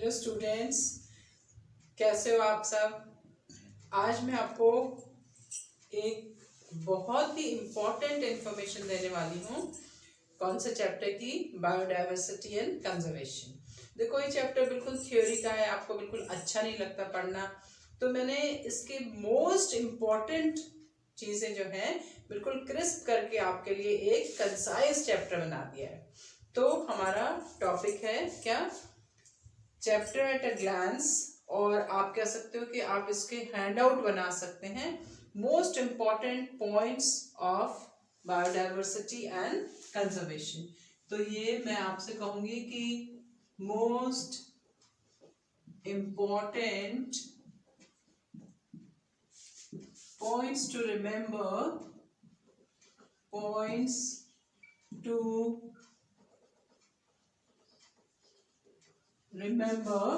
Hello students, कैसे हो आप सब। आज मैं आपको एक बहुत ही इम्पोर्टेंट इंफॉर्मेशन देने वाली हूँ। कौन से चैप्टर की? Biodiversity and conservation. देखो, ये चैप्टर बिल्कुल थ्योरी का है, आपको बिल्कुल अच्छा नहीं लगता पढ़ना, तो मैंने इसके मोस्ट इम्पॉर्टेंट चीज़ें जो हैं बिल्कुल क्रिस्प करके आपके लिए एक कंसाइज चैप्टर बना दिया है। तो हमारा टॉपिक है क्या? चैप्टर एट अ ग्लांस, और आप कह सकते हो कि आप इसके हैंड आउट बना सकते हैं। Most important points of biodiversity and conservation. तो ये मैं आपसे कहूंगी कि most important points to remember, points to remember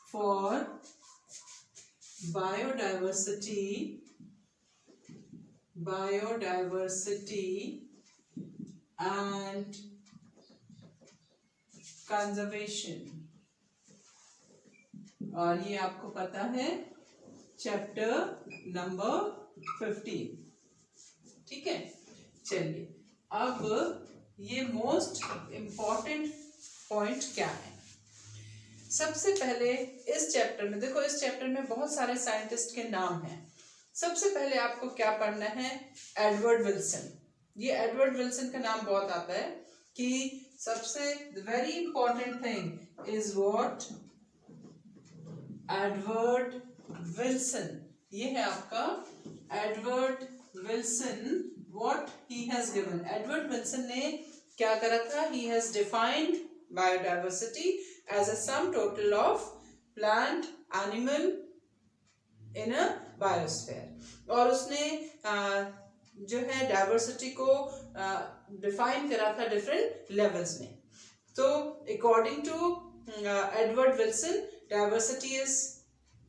for biodiversity and conservation। और ये आपको पता है चैप्टर नंबर 15। ठीक है, चलिए अब ये मोस्ट इम्पॉर्टेंट पॉइंट क्या है। सबसे पहले इस चैप्टर में देखो, इस चैप्टर में बहुत सारे साइंटिस्ट के नाम हैं। सबसे पहले आपको क्या पढ़ना है? Edward Wilson. ये एडवर्ड विल्सन का नाम बहुत आता है कि सबसे very important thing is what Edward Wilson. ये है आपका Edward Wilson, what he has given. Edward Wilson ने क्या करा था? He has defined biodiversity as a sum total of plant, animal in a biosphere। और उसने जो है डाइवर्सिटी को डिफाइन करा था डिफरेंट लेवल्स में। तो according to Edward Wilson, diversity is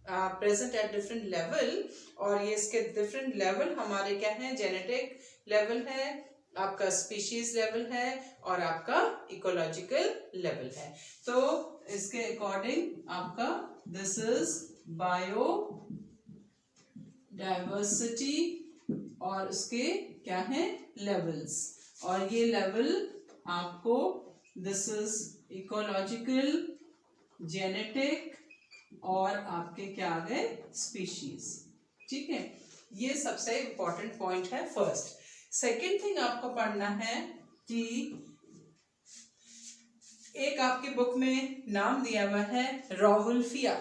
present at different level, और ये इसके डिफरेंट लेवल हमारे क्या हैं? जेनेटिक लेवल है, आपका स्पीशीज लेवल है, और आपका इकोलॉजिकल लेवल है। तो इसके अकॉर्डिंग आपका दिस इज बायो डाइवर्सिटी, और उसके क्या है? लेवल्स। और ये लेवल आपको दिस इज इकोलॉजिकल, जेनेटिक, और आपके क्या आ गए? स्पीशीज। ठीक है, ये सबसे इंपॉर्टेंट पॉइंट है फर्स्ट। सेकेंड थिंग आपको पढ़ना है कि एक आपकी बुक में नाम दिया हुआ है रॉवुल्फिया,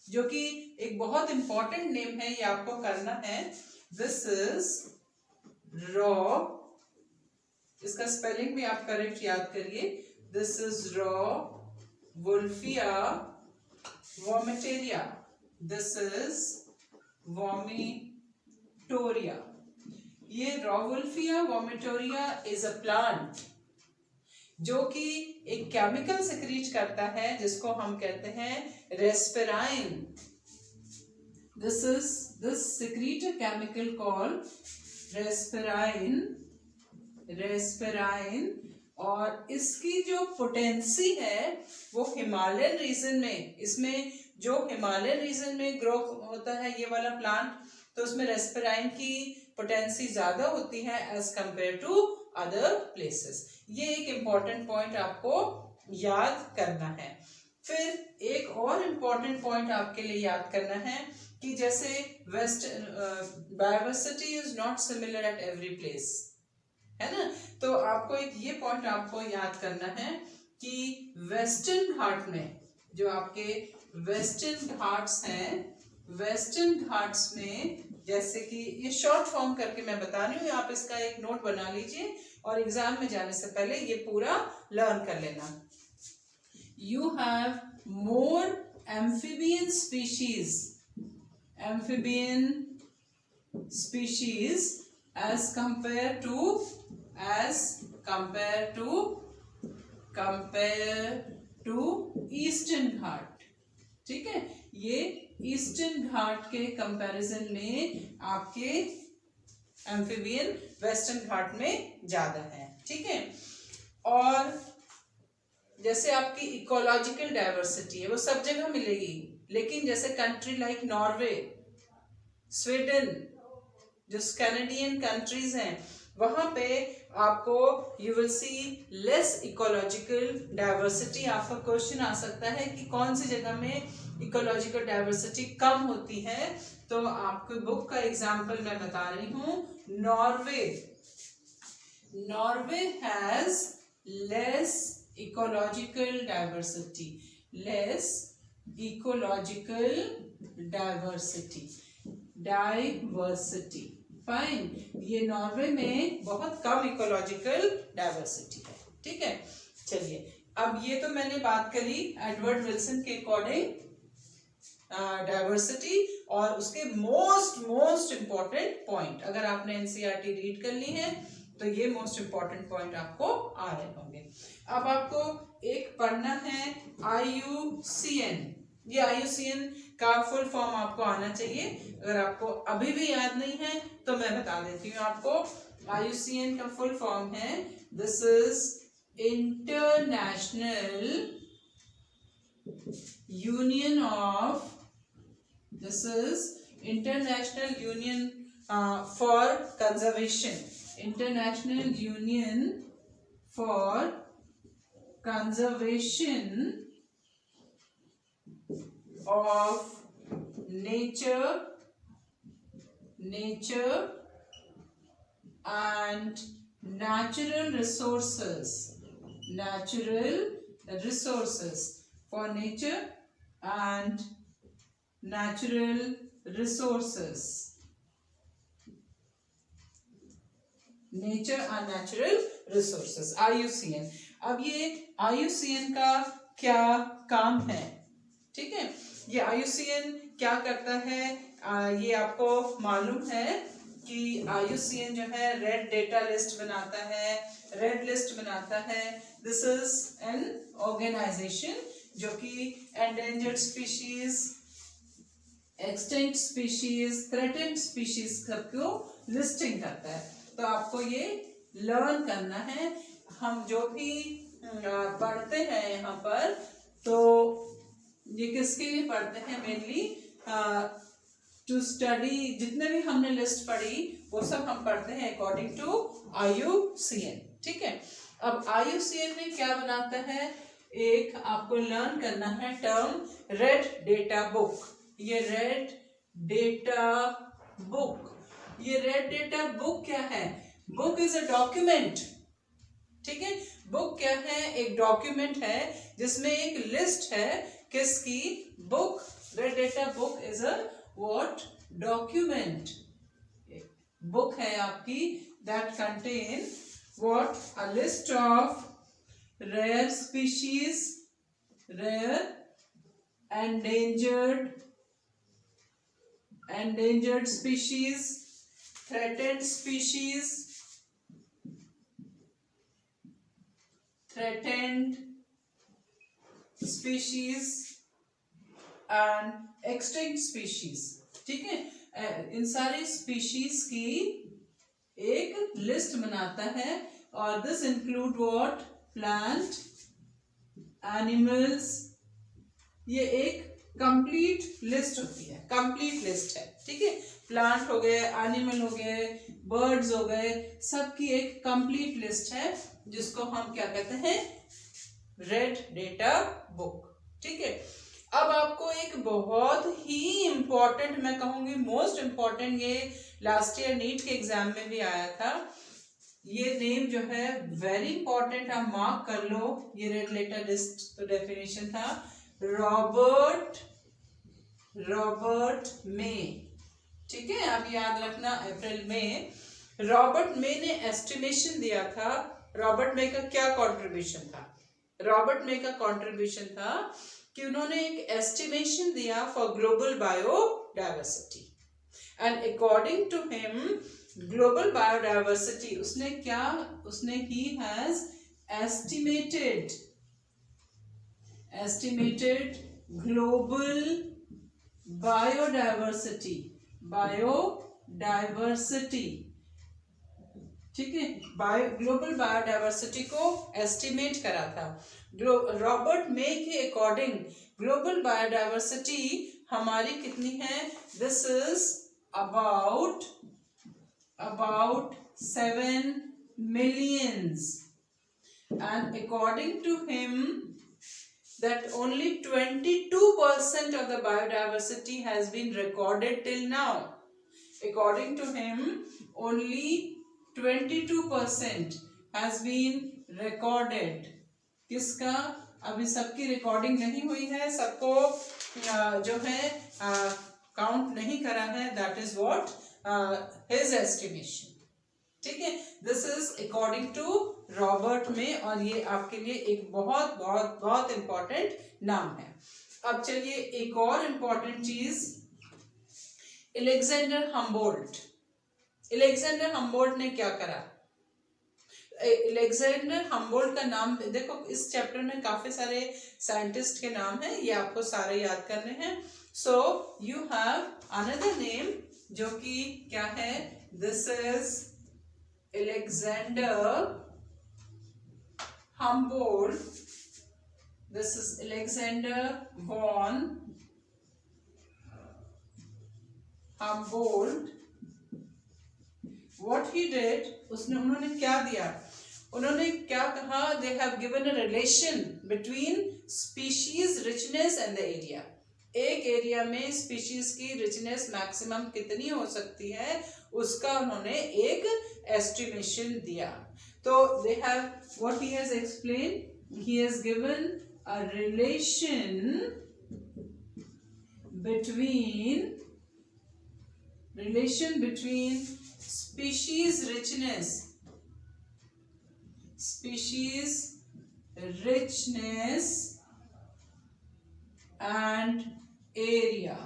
जो कि एक बहुत इंपॉर्टेंट नेम है, ये आपको करना है। दिस इज रॉ, इसका स्पेलिंग भी आप करेक्ट याद करिए। This is Rauvolfia vomitoria. This is vomitoria. ये Rauvolfia vomitoria is a plant जो कि एक केमिकल सिक्रीट करता है जिसको हम कहते हैं reserpine. This secrete a chemical called reserpine, और इसकी जो पोटेंसी है वो हिमालयन रीजन में, इसमें जो हिमालयन रीजन में ग्रो होता है ये वाला प्लांट, तो उसमें रेस्पिराइन की पोटेंसी ज्यादा होती है as compare to other places. ये एक इम्पॉर्टेंट पॉइंट आपको याद करना है। फिर एक और इम्पॉर्टेंट पॉइंट आपके लिए याद करना है कि जैसे biodiversity is not similar at every place, है ना। तो आपको एक ये पॉइंट आपको याद करना है कि वेस्टर्न घाट में, जो आपके वेस्टर्न घाट्स हैं, वेस्टर्न घाट्स में, जैसे कि ये शॉर्ट फॉर्म करके मैं बता रही हूँ, आप इसका एक नोट बना लीजिए और एग्जाम में जाने से पहले ये पूरा लर्न कर लेना। You have more amphibian species as compare to eastern Ghat. ठीक है, ये ईस्टर्न घाट के कंपैरिजन में आपके एम्फीबियन वेस्टर्न घाट में ज्यादा है। ठीक है, और जैसे आपकी इकोलॉजिकल डाइवर्सिटी है वो सब जगह मिलेगी, लेकिन जैसे कंट्री लाइक नॉर्वे, स्वीडन, जो कैनेडियन कंट्रीज हैं, वहां पे आपको you will see less ecological diversity. आपका क्वेश्चन आ सकता है कि कौन सी जगह में इकोलॉजिकल डाइवर्सिटी कम होती है, तो आपको बुक का एग्जांपल मैं बता रही हूँ। Norway, Norway has less ecological diversity, less ecological diversity, fine. ये नॉर्वे में बहुत कम इकोलॉजिकल डाइवर्सिटी है, ठीक है। चलिए, अब ये तो मैंने बात करी एडवर्ड विल्सन के अकॉर्डिंग डाइवर्सिटी, और उसके मोस्ट इंपॉर्टेंट पॉइंट, अगर आपने एनसीईआरटी रीड कर ली है तो ये मोस्ट इंपॉर्टेंट पॉइंट आपको आ रहे होंगे। अब आपको एक पढ़ना है IUCN। ये IUCN का फुल फॉर्म आपको आना चाहिए, अगर आपको अभी भी याद नहीं है तो मैं बता देती हूँ आपको। IUCN का फुल फॉर्म है, this is international union of, this is international union for conservation, international union for conservation of nature and natural resources for nature and natural resources, nature and natural resources, IUCN। अब ये IUCN का क्या काम है, ठीक है। ये IUCN क्या करता है, ये आपको मालूम है कि IUCN जो है रेड डेटा लिस्ट बनाता है, रेड लिस्ट बनाता है। दिस इज एन ऑर्गेनाइजेशन जो कि endangered species, extinct species, threatened species सबको लिस्टिंग करता है। तो आपको ये लर्न करना है। हम जो भी पढ़ते हैं यहाँ पर, तो ये किसके लिए पढ़ते हैं, मेनली टू स्टडी। जितने भी हमने लिस्ट पढ़ी वो सब हम पढ़ते हैं अकॉर्डिंग टू IUCN, ठीक है। अब IUCN में क्या बनाता है, एक आपको लर्न करना है टर्म रेड डेटा बुक। ये रेड डेटा बुक, ये रेड डेटा बुक क्या है, बुक इज अ डॉक्यूमेंट, ठीक है। बुक क्या है, एक डॉक्यूमेंट है जिसमें एक लिस्ट है किसकी, book, red data book is a what, document. Book है आपकी that contain what, a list of rare species, rare endangered species, threatened species, and extinct species, ठीक है। इन सारी स्पीशीज की एक लिस्ट बनाता है, और this include what, plant, animals. ये एक कंप्लीट लिस्ट होती है, कंप्लीट लिस्ट है, ठीक है। प्लांट हो गए, एनिमल हो गए, बर्ड्स हो गए, सबकी एक कंप्लीट लिस्ट है जिसको हम क्या कहते हैं, रेड डेटा बुक, ठीक है। अब आपको एक बहुत ही इंपॉर्टेंट, मैं कहूंगी मोस्ट इंपॉर्टेंट, ये लास्ट ईयर नीट के एग्जाम में भी आया था, ये नेम जो है वेरी इंपॉर्टेंट, आप मार्क कर लो। ये रेड डेटा लिस्ट तो डेफिनेशन था, रॉबर्ट मे, ठीक है। आप याद रखना, अप्रैल में रॉबर्ट मे ने एस्टिमेशन दिया था। रॉबर्ट मे का क्या कंट्रीब्यूशन था, रॉबर्ट मे का कंट्रीब्यूशन था कि उन्होंने एक एस्टिमेशन दिया for global biodiversity, and according to him global biodiversity, उसने ही हैज estimated global biodiversity, ठीक है। ग्लोबल बायोडाइवर्सिटी को एस्टिमेट करा था, रॉबर्ट मे के अकॉर्डिंग ग्लोबल बायोडाइवर्सिटी हमारी कितनी है? This is about 7 millions, and according to him that only 22% of the biodiversity has been recorded till now. According to him only 22% has been recorded. किसका? अभी सबकी रिकॉर्डिंग नहीं हुई है, सबको जो है काउंट नहीं करा है. That is what his estimation. ठीक है, this is according to Robert May, और ये आपके लिए एक बहुत बहुत बहुत इंपॉर्टेंट नाम है. अब चलिए एक और इंपॉर्टेंट चीज, अलेक्जेंडर हम्बोल्ट. अलेक्जेंडर हम्बोल्ट ने क्या करा? अलेक्जेंडर हम्बोल्ट का नाम देखो, इस चैप्टर में काफी सारे साइंटिस्ट के नाम हैं, ये आपको सारे याद करने हैं. So you have another name जो कि क्या है? This is Alexander Humboldt. This is Alexander von Humboldt. What he did, उन्होंने क्या दिया? उन्होंने क्या कहा? They have given a relation between species richness and the area. एक एरिया में स्पीशीज की रिचनेस मैक्सिमम कितनी हो सकती है, उसका उन्होंने एक एस्टिमेशन दिया. तो they have, what he has explained, he has given a relation between species richness and area.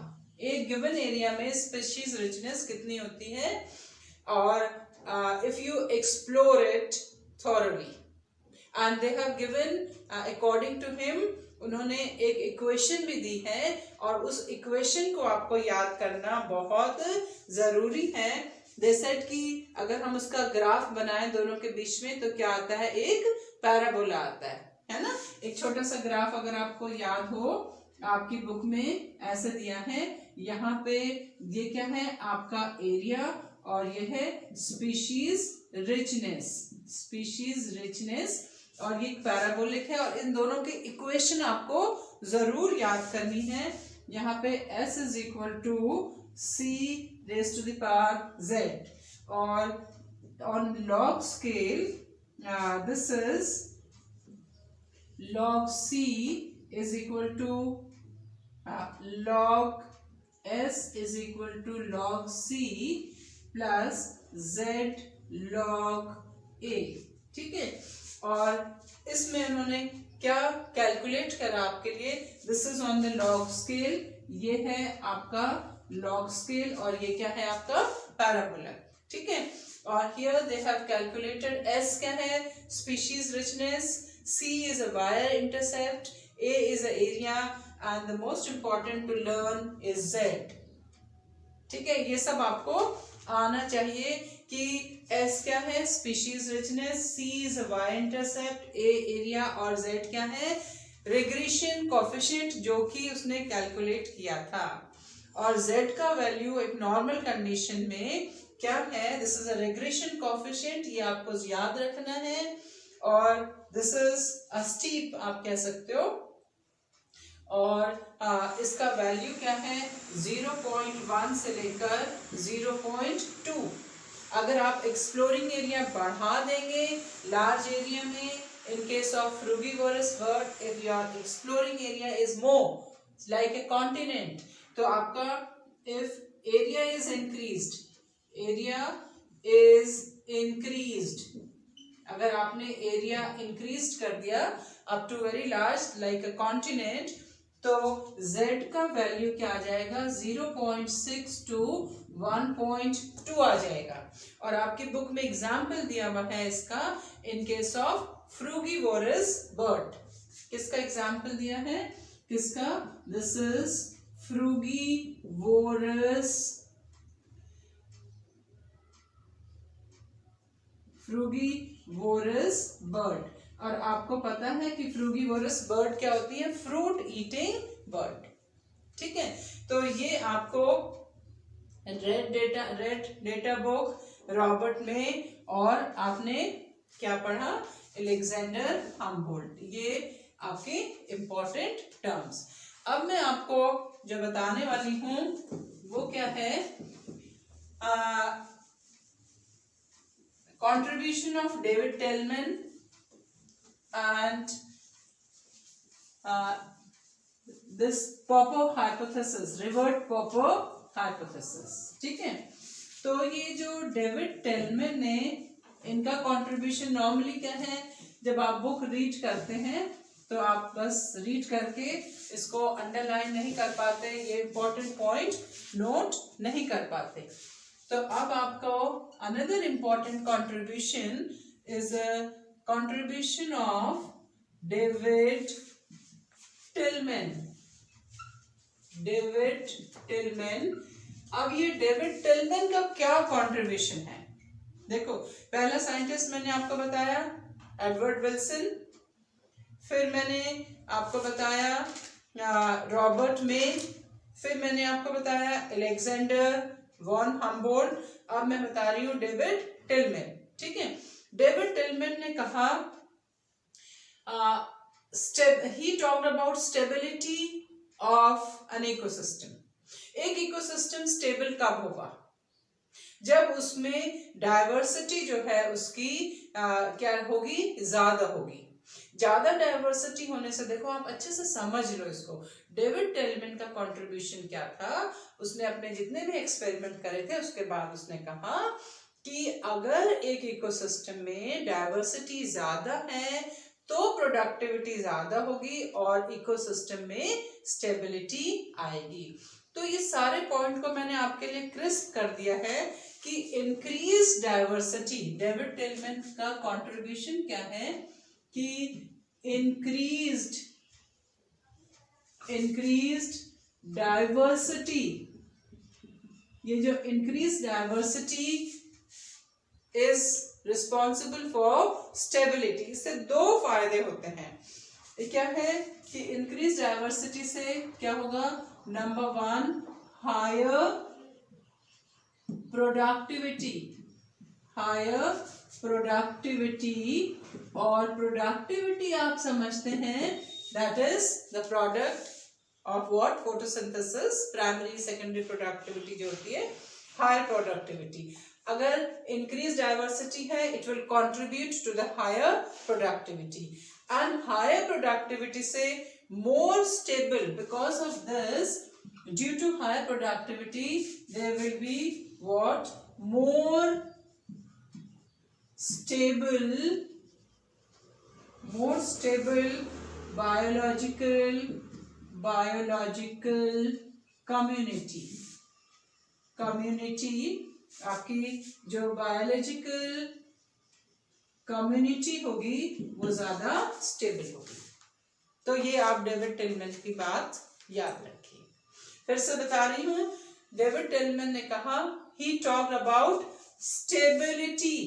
एक गिवन एरिया में स्पीशीज रिचनेस कितनी होती है, और if you explore it thoroughly, and they have given according to him, उन्होंने एक equation भी दी है, और उस इक्वेशन को आपको याद करना बहुत जरूरी है. दे सेड कि अगर हम उसका ग्राफ बनाएं दोनों के बीच में तो क्या आता है? एक पैराबोला आता है ना. एक छोटा सा ग्राफ अगर आपको याद हो, आपकी बुक में ऐसे दिया है. यहाँ पे ये क्या है? आपका एरिया, और ये है स्पीशीज रिचनेस, और ये पैराबोलिक है, और इन दोनों की इक्वेशन आपको जरूर याद करनी है. यहाँ पे s is equal to c raised to the power z, और on log scale this is log c is equal to log s is equal to log c plus z log a. ठीक है, और इसमें उन्होंने क्या calculate करा आपके लिए? This is on the log scale. ये है आपका लॉग स्केल, और ये क्या है? आपका पैराबोला. ठीक है, और here they have calculated s क्या है? Species richness, c is a Y intercept, a is a area, and the most important to learn is z. ठीक है, ये सब आपको आना चाहिए कि s क्या है? Species richness, c is a Y intercept, a area, और z क्या है? रिग्रेशन कोएफिशिएंट जो कि उसने कैलकुलेट किया था. और z का वैल्यू एक नॉर्मल कंडीशन में क्या है? This is a regression coefficient, ये आपको याद रखना है. और दिस इज अ स्टीप आप कह सकते हो, और इसका वैल्यू क्या है? 0.1 से लेकर 0.2. अगर आप एक्सप्लोरिंग एरिया बढ़ा देंगे लार्ज एरिया में, in case of frugivorous bird, if your exploring area is more like a continent, तो आपका इफ एरिया इज इंक्रीज्ड, अगर आपने एरिया इंक्रीज कर दिया up to very large like a continent, तो z का वैल्यू क्या आ जाएगा? 0.6 to 1.2 आ जाएगा. और आपकी बुक में एग्जाम्पल दिया हुआ है इसका, in case of frugivorous bird. किसका एग्जाम्पल दिया है? किसका? This is frugivorous bird. और आपको पता है कि फ्रूगीवोरस बर्ड क्या होती है, फ्रूट ईटिंग बर्ड। ठीक है, तो ये आपको रेड डेटा बुक रॉबर्ट में, और आपने क्या पढ़ा, अलेक्जेंडर हम्बोल्ट, ये आपके इंपॉर्टेंट टर्म्स। अब मैं आपको जो बताने वाली हूं वो क्या है, contribution of David Tellman and this Popper hypothesis, rivet popper hypothesis। ठीक है, तो ये जो डेविड टेलमैन ने, इनका कंट्रीब्यूशन नॉर्मली क्या है, जब आप बुक रीड करते हैं तो आप बस रीड करके इसको अंडरलाइन नहीं कर पाते, ये इंपॉर्टेंट पॉइंट नोट नहीं कर पाते। तो अब आपको another important contribution is contribution of David Tilman. David Tilman, अब ये डेविड टिलमैन का क्या कंट्रीब्यूशन है, देखो पहला साइंटिस्ट मैंने आपको बताया एडवर्ड विल्सन, फिर मैंने आपको बताया रॉबर्ट में, फिर मैंने आपको बताया अलेक्जेंडर वॉन हम्बोल्ट, अब मैं बता रही हूँ डेविड टिलमैन। ठीक है, डेविड टिलमैन ने कहा, he talked about stability of an ecosystem. एक इकोसिस्टम स्टेबल कब होगा, जब उसमें डाइवर्सिटी जो है उसकी क्या होगी, ज्यादा होगी। ज्यादा डाइवर्सिटी होने से, देखो आप अच्छे से समझ लो इसको, डेविड टेलमैन का कंट्रीब्यूशन क्या था, उसने अपने जितने भी एक्सपेरिमेंट करे थे उसके बाद उसने कहा कि अगर एक इकोसिस्टम में डाइवर्सिटी ज्यादा है तो प्रोडक्टिविटी ज्यादा होगी और इकोसिस्टम में स्टेबिलिटी आएगी। तो ये सारे पॉइंट को मैंने आपके लिए क्रिस्प कर दिया है कि इंक्रीज डाइवर्सिटी, डेविड टेलमैन का कंट्रीब्यूशन क्या है कि इंक्रीज्ड डाइवर्सिटी, ये जो increase diversity is responsible for stability. इससे दो फायदे होते हैं, ये क्या है कि इंक्रीज डाइवर्सिटी से क्या होगा, नंबर वन हायर प्रोडक्टिविटी, और प्रोडक्टिविटी आप समझते हैं that is the product of what, photosynthesis. Primary secondary productivity जो होती है हायर प्रोडक्टिविटी। अगर इंक्रीज डाइवर्सिटी है it will contribute to the higher productivity, and higher productivity से more stable, because of this, due to higher productivity there will be what, more stable biological community। आपकी जो biological community होगी वो ज्यादा stable होगी। तो ये आप डेविड टिलमैन की बात याद रखिए। फिर से बता रही हूं, डेविड टिलमैन ने कहा he talked about stability,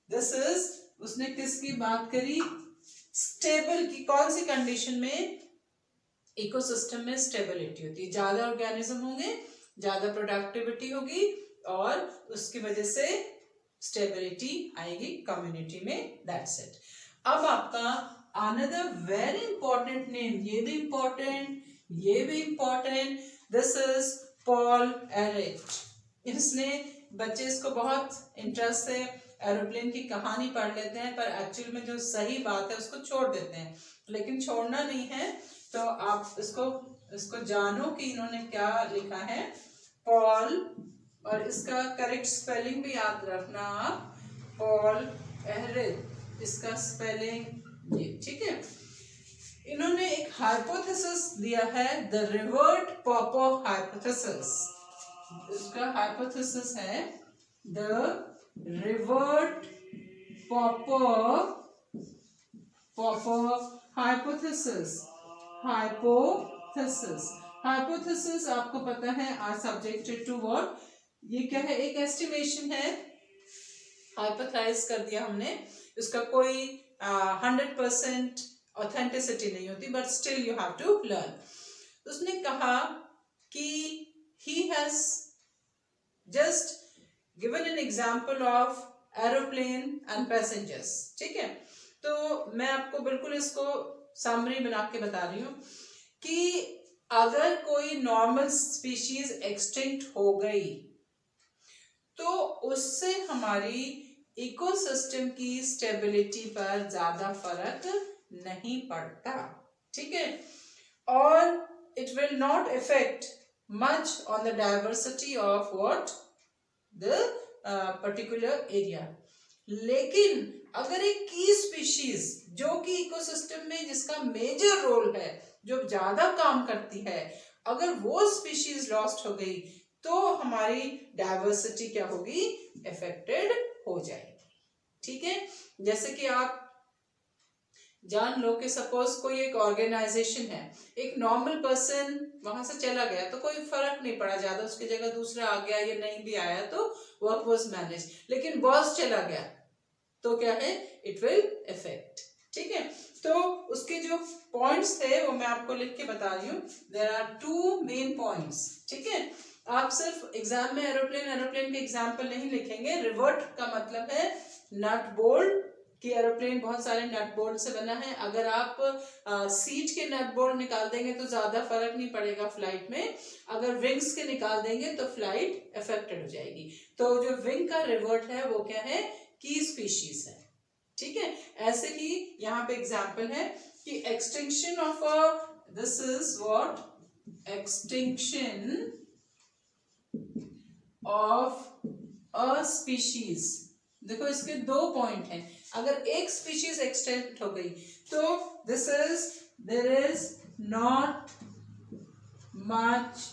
this is, उसने किसकी बात करी, स्टेबल की। कौन सी कंडीशन में, इकोसिस्टम में स्टेबिलिटी होती है, ज्यादा ऑर्गेनिज्म होंगे, ज्यादा प्रोडक्टिविटी होगी और उसकी वजह से स्टेबिलिटी आएगी कम्युनिटी में, दैट्स इट। अब आपका अनदर वेरी इंपॉर्टेंट नेम, ये भी important, this is Paul aerate. इसने, बच्चे इसको बहुत इंटरेस्ट से एरोप्लेन की कहानी पढ़ लेते हैं पर एक्चुअल में जो सही बात है उसको छोड़ देते हैं, लेकिन छोड़ना नहीं है। तो आप इसको जानो कि इन्होंने क्या लिखा है, पॉल, और इसका करेक्ट स्पेलिंग भी याद रखना आप, पॉल एरेट, इसका स्पेलिंग ये, ठीक है। इन्होंने एक हाइपोथेसिस दिया है, द रिवर्ट पॉपर हाइपोथेसिस। इसका हाइपोथेसिस है the rivet popper hypothesis. Hypothesis आपको पता है आर सब्जेक्टेड टू व्हाट, ये क्या है, एक एस्टिमेशन है, हाइपोथेसाइज कर दिया हमने, इसका कोई 100% ऑथेंटिसिटी नहीं होती, but still you have to learn. उसने कहा कि he has just given an example of aeroplane and passengers, ठीक है। तो मैं आपको बिल्कुल इसको समरी बना के बता रही हूँ कि अगर कोई नॉर्मल स्पीशीज एक्सटिंक्ट हो गई तो उससे हमारी इकोसिस्टम की स्टेबिलिटी पर ज्यादा फर्क नहीं पड़ता, ठीक है, और it will not affect much on the diversity of what the particular area। लेकिन अगर एक की स्पीशीज जो कि इकोसिस्टम में जिसका मेजर रोल है, जो ज्यादा काम करती है, अगर वो स्पीशीज लॉस्ट हो गई तो हमारी डाइवर्सिटी क्या होगी, अफेक्टेड हो जाएगी, ठीक है। जैसे कि आप जान लो कि सपोज कोई एक ऑर्गेनाइजेशन है, एक नॉर्मल पर्सन वहां से चला गया तो कोई फर्क नहीं पड़ा ज्यादा, उसकी जगह दूसरा आ गया या नहीं भी आया तो वर्क वाज मैनेज, लेकिन बॉस चला गया तो क्या है, इट विल इफेक्ट, ठीक है। तो उसके जो पॉइंट्स थे वो मैं आपको लिख के बता रही हूँ। देयर आर 2 मेन पॉइंट्स, ठीक है। आप सिर्फ एग्जाम में एरोप्लेन के एग्जाम्पल नहीं लिखेंगे। रिवर्ट का मतलब है नट बोल्ट, कि एरोप्लेन बहुत सारे नट बोल्ट से बना है। अगर आप सीट के नट बोल्ट निकाल देंगे तो ज्यादा फर्क नहीं पड़ेगा फ्लाइट में, अगर विंग्स के निकाल देंगे तो फ्लाइट अफेक्टेड हो जाएगी। तो जो विंग का रिवर्ट है वो क्या है, की स्पीशीज है, ठीक है। ऐसे ही यहाँ पे एग्जाम्पल है कि extinction of this is what, extinction of a species. देखो इसके 2 पॉइंट हैं। अगर एक स्पीशीज एक्सटेंट हो गई तो this is, there is not much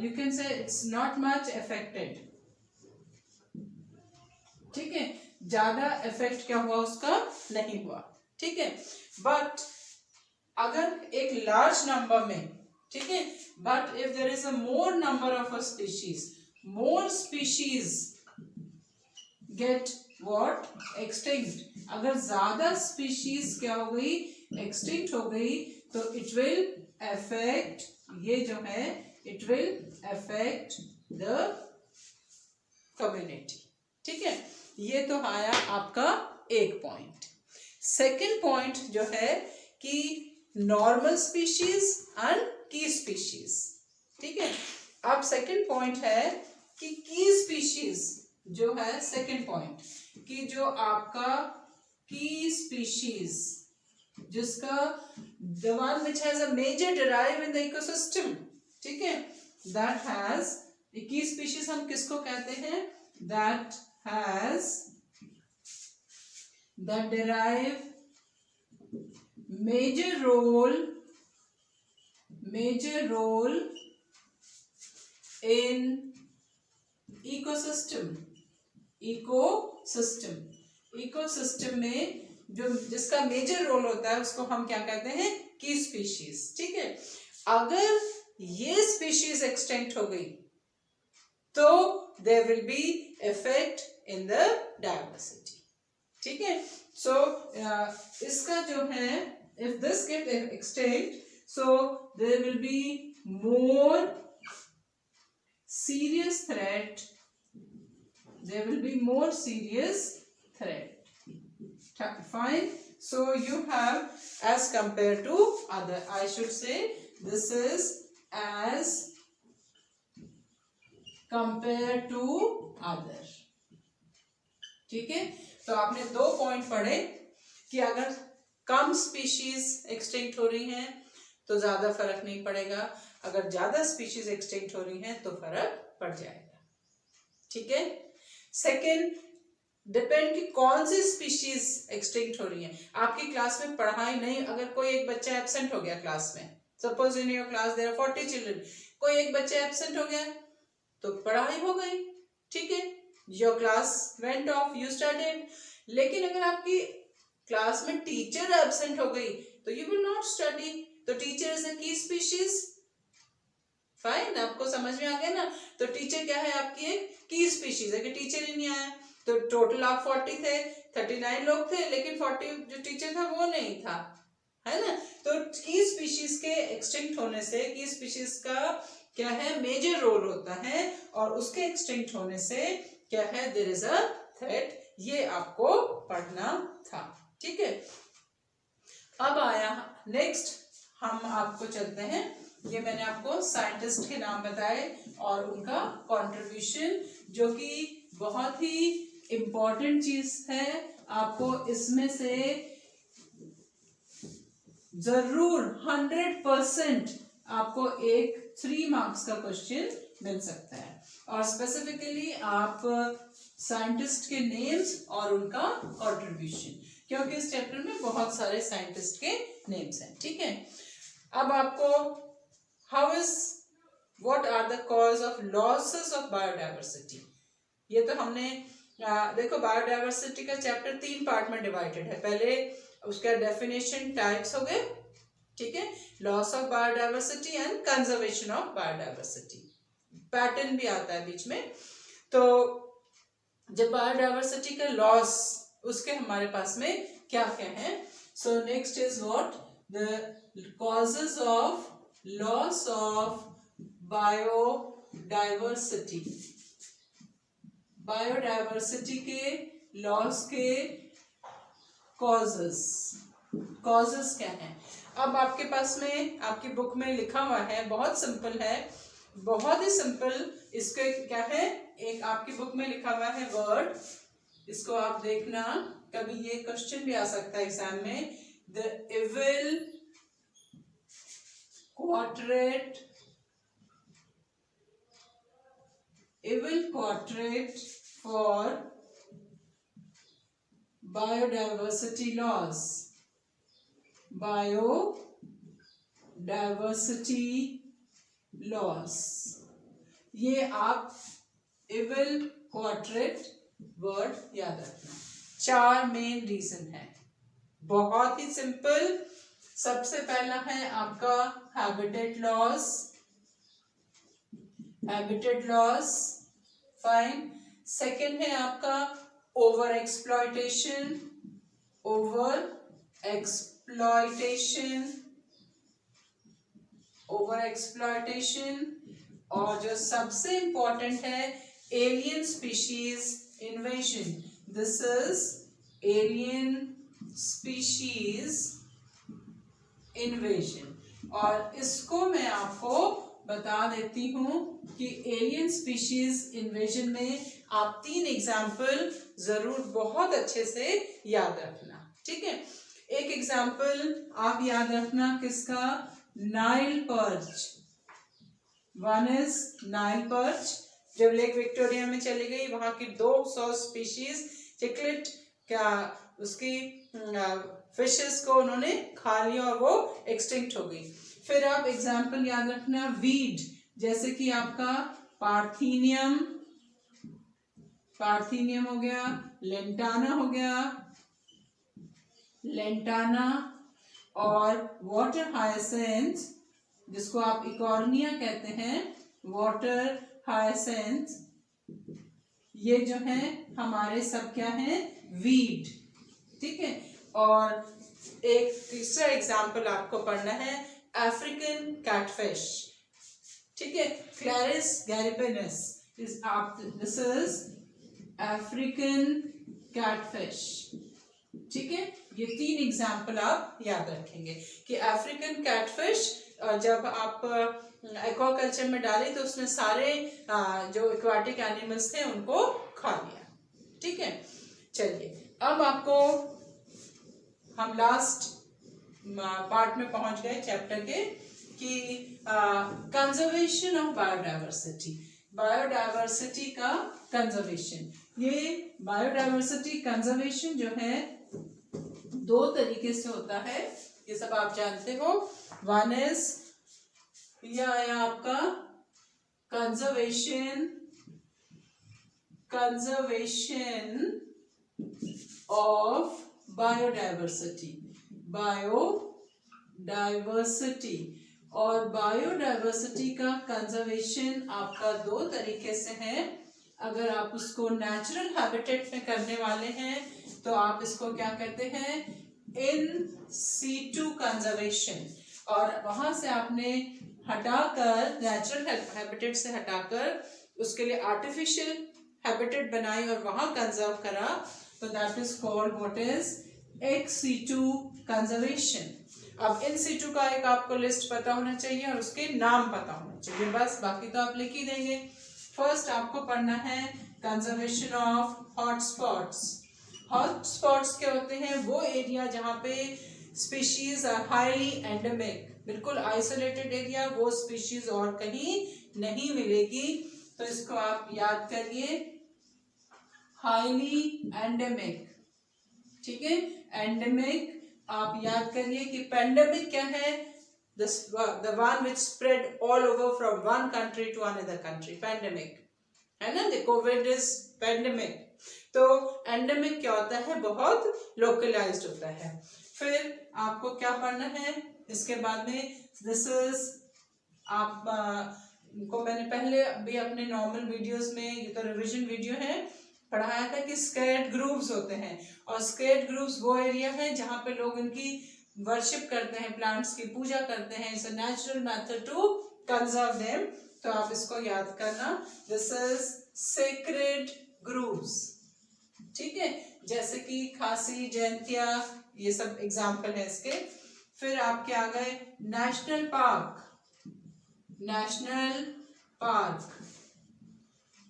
you can say it's not much affected, ठीक है, ज्यादा इफेक्ट क्या हुआ उसका नहीं हुआ, ठीक है। बट अगर एक लार्ज नंबर में, ठीक है, but if there is a more number of a species, more species get what, extinct. अगर ज्यादा स्पीशीज क्या हो गई, एक्सटिंक्ट हो गई, तो इट विल अफेक्ट, ये जो है it will affect the community, ठीक है। ये तो आया आपका एक पॉइंट। सेकंड पॉइंट जो है कि नॉर्मल स्पीशीज एंड की स्पीशीज, ठीक है। अब सेकंड पॉइंट है कि की स्पीशीज जो है, सेकंड पॉइंट कि जो आपका की स्पीशीज जिसका the one which has a major derive in the ecosystem, ठीक है, that has, की स्पीशीज हम किसको कहते हैं, that has, that derive major role in ecosystem में जो जिसका मेजर रोल होता है उसको हम क्या कहते हैं, की स्पीशीज, ठीक है। अगर ये स्पीशीज एक्सटेंट हो गई तो there will be effect in the diversity, ठीक है। सो इसका जो है, if this get extinct so there will be more serious threat, there will be more serious threat, fine. So you have as compared to other, I should say this is as compared to other, ठीक है। तो आपने 2 point पढ़े कि अगर कम species extinct हो रही हैं तो ज्यादा फर्क नहीं पड़ेगा, अगर ज्यादा स्पीशीज एक्सटिंक्ट हो रही हैं तो फर्क पड़ जाएगा, ठीक है। सेकेंड, डिपेंड कि कौन सी स्पीशीज एक्सटिंक्ट हो रही है। आपकी क्लास में पढ़ाई नहीं, अगर कोई एक बच्चा एब्सेंट हो गया क्लास में, suppose in your class there are 40 children, कोई एक बच्चा एब्सेंट हो गया तो पढ़ाई हो गई, ठीक है, your class went of, you studied. लेकिन अगर आपकी क्लास में टीचर एब्सेंट हो गई तो यू विल नॉट स्टडी, तो टीचर इज अ की स्पीशीज, फाइन, आपको समझ में आ गया ना। तो टीचर क्या है, आपकी एक की स्पीशीज है कि टीचर ही नहीं आया तो टोटल आप 40 थे, 39 लोग थे, लेकिन 40 जो टीचर था वो नहीं था, है ना। तो की स्पीशीज के एक्सटिंक्ट होने से, की स्पीशीज का क्या है, मेजर रोल होता है, और उसके एक्सटिंक्ट होने से क्या है, देयर इज अ थ्रेट। ये आपको पढ़ना था, ठीक है। अब आया नेक्स्ट, हम आपको चलते हैं, ये मैंने आपको साइंटिस्ट के नाम बताए और उनका कंट्रीब्यूशन, जो कि बहुत ही इम्पोर्टेंट चीज है। आपको इसमें से जरूर 100% आपको एक 3 मार्क्स का क्वेश्चन मिल सकता है, और स्पेसिफिकली आप साइंटिस्ट के नेम्स और उनका कंट्रीब्यूशन, क्योंकि इस चैप्टर में बहुत सारे साइंटिस्ट के नेम्स हैं, ठीक है। अब आपको what are the cause of losses of biodiversity, ये तो हमने देखो बायोडाइवर्सिटी का चैप्टर 3 पार्ट में डिवाइडेड है। पहले उसका डेफिनेशन, टाइप्स हो गए, ठीक है, loss of biodiversity and conservation of biodiversity, pattern भी आता है बीच में। तो जब बायोडाइवर्सिटी का लॉस, उसके हमारे पास में क्या क्या है, so next is what the causes of loss of biodiversity, biodiversity के लॉस के कॉजेस क्या है। अब आपके पास में आपकी बुक में लिखा हुआ है, बहुत सिंपल है, बहुत ही सिंपल। इसके क्या है, एक आपकी बुक में लिखा हुआ है वर्ड, इसको आप देखना, कभी ये क्वेश्चन भी आ सकता है एग्जाम में, the evil quartet for biodiversity loss, biodiversity loss. ये आप इविल क्वाड्रेट वर्ड याद रखना। 4 मेन रीजन है, बहुत ही सिंपल। सबसे पहला है आपका हैबिटेट लॉस, फाइन। सेकंड है आपका ओवर एक्सप्लॉयटेशन, और जो सबसे इंपॉर्टेंट है alien species invasion. This is alien species invasion. और इसको मैं आपको बता देती हूं कि एलियन स्पीशीज इन्वेजन में आप 3 एग्जाम्पल जरूर बहुत अच्छे से याद रखना, ठीक है। एक एग्जाम्पल आप याद रखना किसका, Nile perch. One is Nile perch, जब लेक विक्टोरिया में चली गई, वहां की 200 स्पीशीज चिकलेट क्या उसकी फिशेस को उन्होंने खा लिया और वो एक्सटिंक्ट हो गई। फिर आप एग्जाम्पल याद रखना वीड, जैसे कि आपका पार्थिनियम हो गया, लेंटाना हो गया, और वाटर हायसेंथ, जिसको आप इकॉर्निया कहते हैं, वाटर हायसेंथ, ये जो है हमारे सब क्या है, वीड, ठीक है। और एक तीसरा एग्जाम्पल आपको पढ़ना है अफ्रीकन कैटफिश, ठीक है, Clarias gariepinus, this is African catfish, ठीक है। ये 3 एग्जाम्पल आप याद रखेंगे कि अफ्रीकन कैटफिश जब आप एक्वाकल्चर में डाली तो उसने सारे जो एक्वाटिक एनिमल्स थे उनको खा लिया, ठीक है। चलिए अब आपको हम लास्ट पार्ट में पहुंच गए चैप्टर के कि कंजर्वेशन ऑफ बायोडाइवर्सिटी का कंजर्वेशन। ये बायोडाइवर्सिटी कंजर्वेशन जो है 2 तरीके से होता है, ये सब आप जानते हो। वन इज यह है आपका कंजर्वेशन ऑफ बायोडाइवर्सिटी, और बायोडाइवर्सिटी का कंजर्वेशन आपका 2 तरीके से है। अगर आप उसको नेचुरल हैबिटेट में करने वाले हैं तो आप इसको क्या कहते हैं, इन सीटू कंजर्वेशन। और वहां से आपने हटाकर, नेचुरल हैबिटेट से हटाकर उसके लिए आर्टिफिशियल हैबिटेट बनाई और वहां कंजर्व करा, तो that is called what is ex situ conservation. अब इन सीटू का एक आपको लिस्ट पता होना चाहिए और उसके नाम पता होना चाहिए, बस बाकी तो आप लिख ही देंगे। फर्स्ट आपको पढ़ना है कंजर्वेशन ऑफ हॉटस्पॉट्स। हॉटस्पॉट्स क्या होते हैं, वो एरिया जहाँ पे स्पीशीज आर हाईली एंडेमिक, बिल्कुल आइसोलेटेड एरिया, वो स्पीशीज और कहीं नहीं मिलेगी। तो इसको आप याद करिए, हाईली एंडेमिक, ठीक है। एंडेमिक आप याद करिए कि पेंडेमिक क्या है, the one which spread all over from one country to another country, pandemic है ना, the COVID is pandemic। तो एंडेमिक क्या होता है, बहुत लोकलाइज्ड होता है। फिर आपको क्या पढ़ना है इसके बाद में, दिस इज आप को मैंने पहले भी अपने नॉर्मल वीडियोस में, ये तो रिवीजन वीडियो है, पढ़ाया था कि स्केर्ड ग्रुप्स होते हैं। और स्केर्ड ग्रुप्स वो एरिया है जहाँ पे लोग इनकी वर्शिप करते हैं, प्लांट्स की पूजा करते हैं। It's a natural method to conserve them. तो आप इसको याद करना, दिस इज सेक्रेड ग्रुप्स, ठीक है। जैसे कि खासी, जयंतिया, ये सब एग्जाम्पल है इसके। फिर आपके आ गए national park, national park,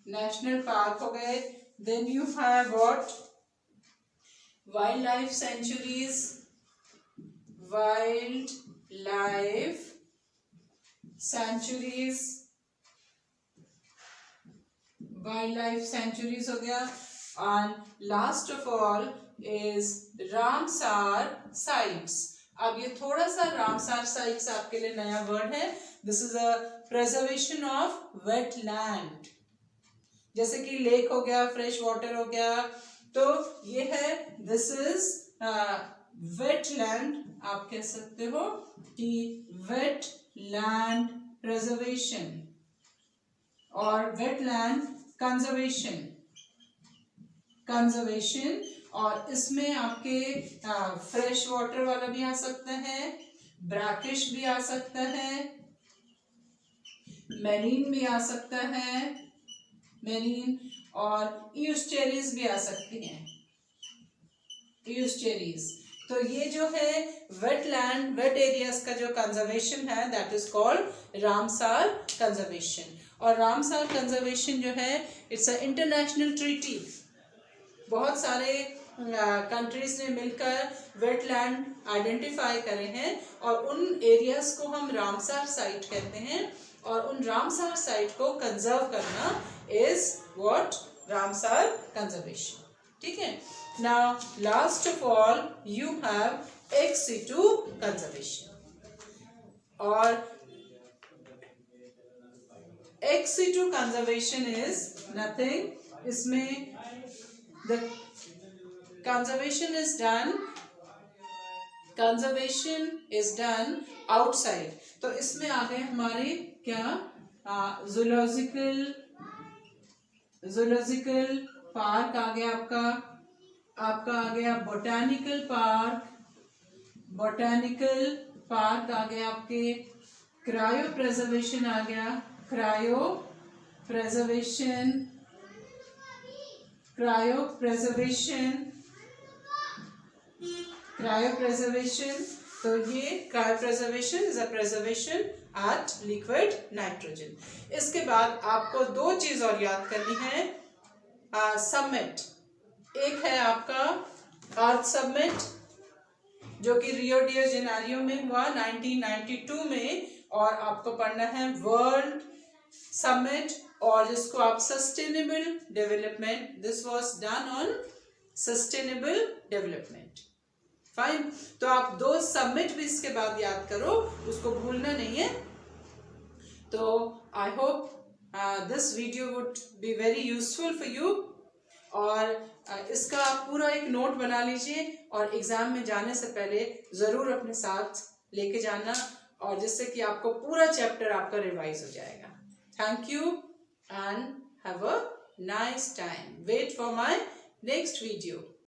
national park हो गए। Then you have what, wildlife sanctuaries, wildlife sanctuaries, wildlife sanctuaries हो गया। And last of all is Ramsar sites. अब ये थोड़ा सा रामसार साइट्स आपके लिए नया वर्ड है। This is a preservation of wetland, जैसे कि लेक हो गया, फ्रेश वाटर हो गया, तो ये है, दिस इज वेटलैंड। आप कह सकते हो कि वेटलैंड प्रिजर्वेशन और वेटलैंड कंजर्वेशन, कंजर्वेशन। और इसमें आपके फ्रेश वाटर वाला भी आ सकता है, ब्रैकिश भी आ सकता है, मेरीन भी आ सकता है, मेरीन, और ईस्चुरीज भी आ सकती हैं, ईस्चुरीज। तो ये जो है वेटलैंड, वेट एरियाज का जो कंजर्वेशन है, that is called Ramsar conservation. और रामसार कंजर्वेशन जो है, इट्स अ इंटरनेशनल ट्रीटी। बहुत सारे कंट्रीज ने मिलकर वेटलैंड आइडेंटिफाई करे हैं और उन एरियाज को हम रामसार साइट कहते हैं। और उन रामसार साइट को कंजर्व करना इज व्हाट, रामसार कंजर्वेशन, ठीक है। Now last of all you have ex situ conservation. और ex situ conservation is nothing, इसमें the conservation is done outside। तो इसमें आ गए हमारे क्या, zoological पार्क आ गया आपका आ गया बोटानिकल पार्क आ गया आपके, क्रायो प्रिजर्वेशन आ गया, क्रायो प्रिजर्वेशन। तो ये cryopreservation is a preservation at liquid nitrogen. इसके बाद आपको दो चीज और याद करनी है, समिट। एक है आपका अर्थ समिट, जो कि रियो डी जेनेरियो में हुआ 1992 में, और आपको पढ़ना है वर्ल्ड समिट, और जिसको आप sustainable development, this was done on sustainable development, fine. तो आप दो समिट भी इसके बाद याद करो, उसको भूलना नहीं है। तो I hope this video would be very useful for you. और इसका आप पूरा एक नोट बना लीजिए और एग्जाम में जाने से पहले जरूर अपने साथ लेके जाना, और जिससे कि आपको पूरा चैप्टर आपका रिवाइज हो जाएगा। Thank you and have a nice time. Wait for my next video.